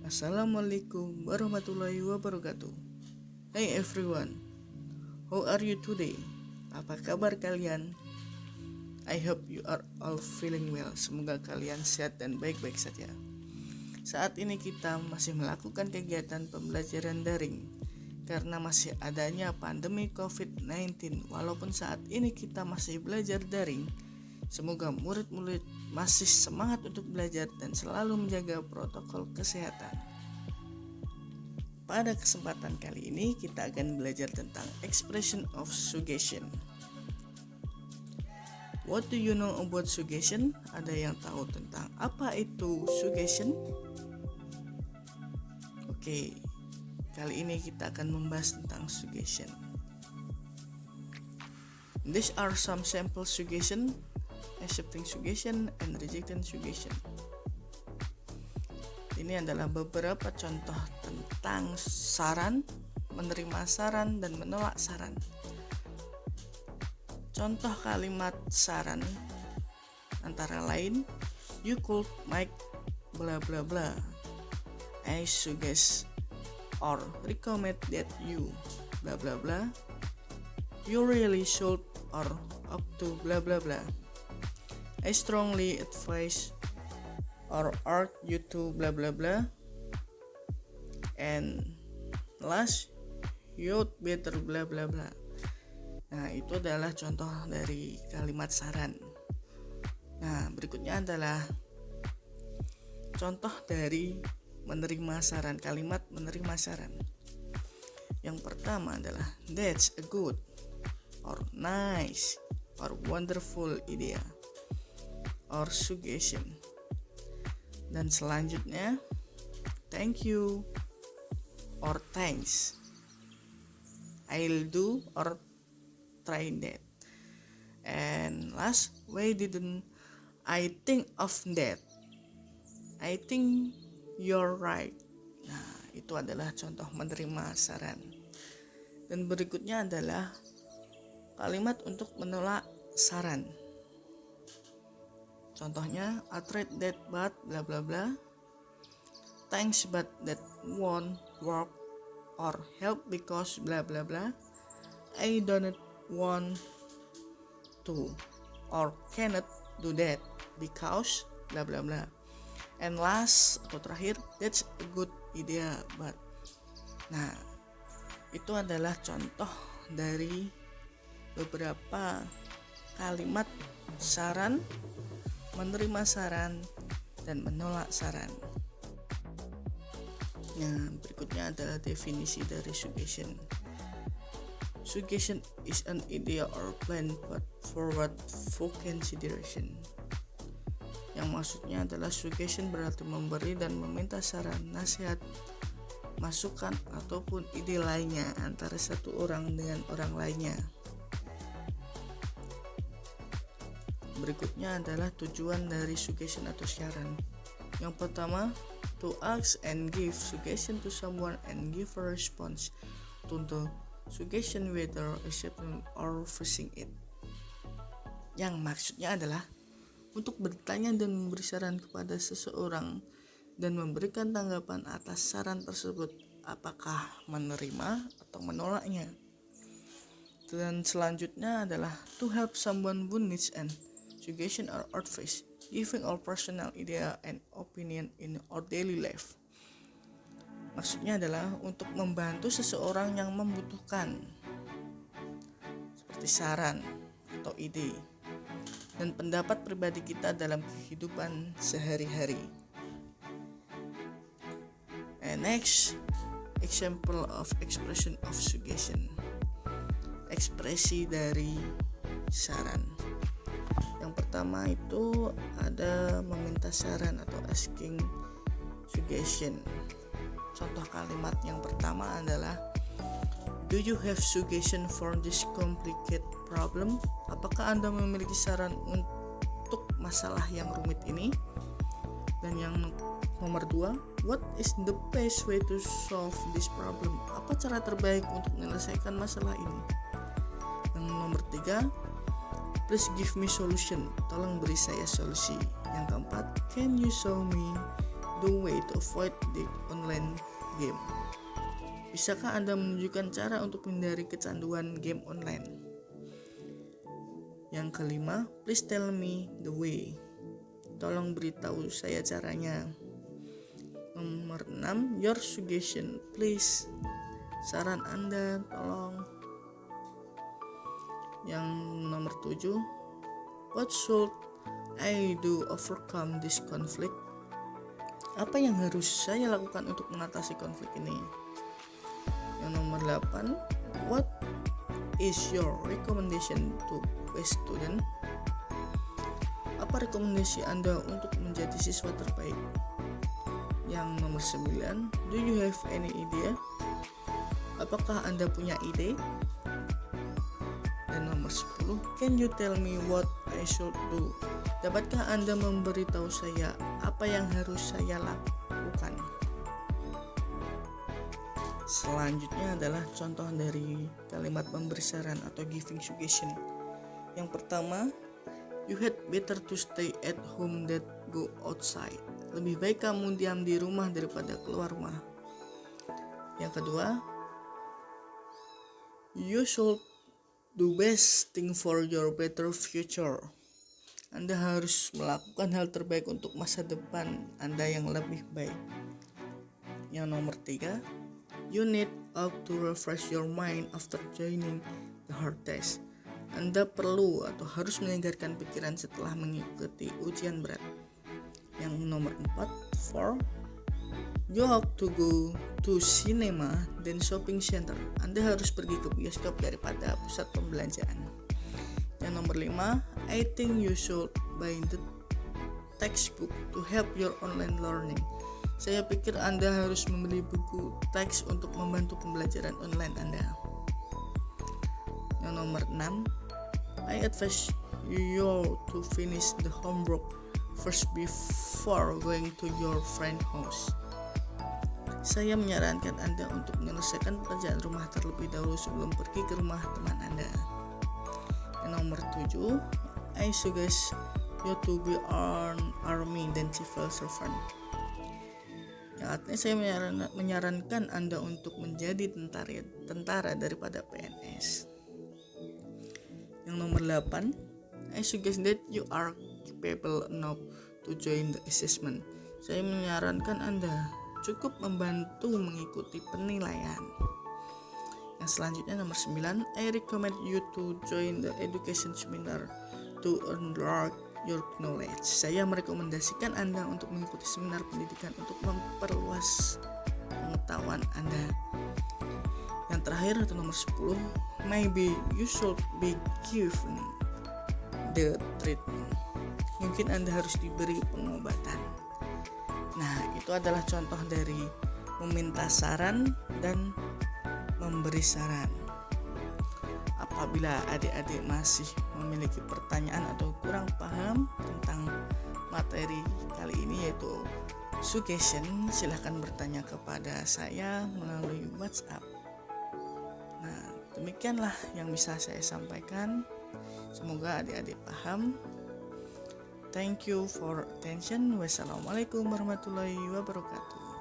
Assalamualaikum warahmatullahi wabarakatuh. Hey everyone, how are you today? Apa kabar kalian? I hope you are all feeling well. Semoga kalian sehat dan baik-baik saja. Saat ini kita masih melakukan kegiatan pembelajaran daring karena masih adanya pandemi COVID-19. Walaupun saat ini kita masih belajar daring, semoga murid-murid masih semangat untuk belajar dan selalu menjaga protokol kesehatan. Pada kesempatan kali ini kita akan belajar tentang expression of suggestion. What do you know about suggestion? Ada yang tahu tentang apa itu suggestion? Oke, kali ini kita akan membahas tentang suggestion. These are some sample suggestion, accepting suggestion and rejecting suggestion. Ini adalah beberapa contoh tentang saran, menerima saran, dan menolak saran. Contoh kalimat saran antara lain, you could make bla bla bla. I suggest or recommend that you bla bla bla. You really should or up to bla bla bla. I strongly advise or urge you to bla bla bla. And last, you'd better bla bla bla. Nah, itu adalah contoh dari kalimat saran. Nah, berikutnya adalah contoh dari menerima saran, kalimat menerima saran. Yang pertama adalah that's a good or nice or wonderful idea or suggestion. Dan selanjutnya thank you or thanks, I'll do or try that. And last, why didn't I think of that? I think you're right. Nah, itu adalah contoh menerima saran. Dan berikutnya adalah kalimat untuk menolak saran. Contohnya, I tried that but bla bla bla. Thanks but that won't work or help because bla bla bla. I don't want to or cannot do that because bla bla bla. And last atau terakhir, that's a good idea but. Nah, itu adalah contoh dari beberapa kalimat saran, menerima saran, dan menolak saran. Nah, berikutnya adalah definisi dari suggestion. Suggestion is an idea or plan put forward for consideration. Yang maksudnya adalah suggestion berarti memberi dan meminta saran, nasihat, masukan, ataupun ide lainnya antara satu orang dengan orang lainnya. Berikutnya adalah tujuan dari suggestion atau saran. Yang pertama, to ask and give suggestion to someone and give a response to the suggestion whether accepting or refusing it. Yang maksudnya adalah untuk bertanya dan memberi saran kepada seseorang dan memberikan tanggapan atas saran tersebut, apakah menerima atau menolaknya. Dan selanjutnya adalah to help someone who needs an suggestion or advice, giving our personal idea and opinion in our daily life. Maksudnya adalah untuk membantu seseorang yang membutuhkan seperti saran atau ide dan pendapat pribadi kita dalam kehidupan sehari-hari. And next, example of expression of suggestion. Ekspresi dari saran. Yang pertama itu ada meminta saran atau asking suggestion. Contoh kalimat yang pertama adalah, do you have suggestion for this complicated problem? Apakah Anda memiliki saran untuk masalah yang rumit ini? Dan yang nomor 2, what is the best way to solve this problem? Apa cara terbaik untuk menyelesaikan masalah ini? Yang nomor 3, please give me solution. Tolong beri saya solusi. Yang keempat, can you show me the way to avoid the online game. Bisakah Anda menunjukkan cara untuk menghindari kecanduan game online? Yang kelima, please tell me the way. Tolong beritahu saya caranya. Nomor 6, your suggestion please. Saran Anda tolong. Yang nomor 7, what should I do overcome this conflict? Apa yang harus saya lakukan untuk mengatasi konflik ini? Yang nomor 8, what is your recommendation to best student? Apa rekomendasi Anda untuk menjadi siswa terbaik? Yang nomor 9, do you have any idea? Apakah Anda punya ide? Dan nomor 10, can you tell me what I should do? Dapatkah Anda memberitahu saya apa yang harus saya lakukan? Selanjutnya adalah contoh dari kalimat memberi saran atau giving suggestion. Yang pertama, you had better to stay at home than go outside. Lebih baik kamu diam di rumah daripada keluar rumah. Yang kedua, you should do best thing for your better future. Anda harus melakukan hal terbaik untuk masa depan Anda yang lebih baik. Yang nomor 3, you need to refresh your mind after joining the hard test. Anda perlu atau harus menyegarkan pikiran setelah mengikuti ujian berat. Yang nomor 4, you have to go to cinema dan shopping center. Anda harus pergi ke bioskop daripada pusat pembelanjaan. Yang nomor 5, I think you should buy the textbook to help your online learning. Saya pikir Anda harus membeli buku teks untuk membantu pembelajaran online Anda. Yang nomor 6, I advise you to finish the homework first before going to your friend's house. Saya menyarankan Anda untuk menyelesaikan pekerjaan rumah terlebih dahulu sebelum pergi ke rumah teman Anda. Yang nomor 7, I suggest you to be an army than civil servant. Yang artinya saya menyarankan Anda untuk menjadi tentara daripada PNS. Yang nomor 8, I suggest that you are capable enough to join the assessment. Saya menyarankan Anda cukup membantu mengikuti penilaian. Yang selanjutnya nomor 9, I recommend you to join the education seminar to enlarge your knowledge. Saya merekomendasikan Anda untuk mengikuti seminar pendidikan untuk memperluas pengetahuan Anda. Yang terakhir atau nomor 10, maybe you should be given the treatment. Mungkin Anda harus diberi pengobatan. Nah, itu adalah contoh dari meminta saran dan memberi saran. Apabila adik-adik masih memiliki pertanyaan atau kurang paham tentang materi kali ini yaitu suggestion, silahkan bertanya kepada saya melalui WhatsApp. Nah, demikianlah yang bisa saya sampaikan. Semoga adik-adik paham. Thank you for attention. Wassalamualaikum warahmatullahi wabarakatuh.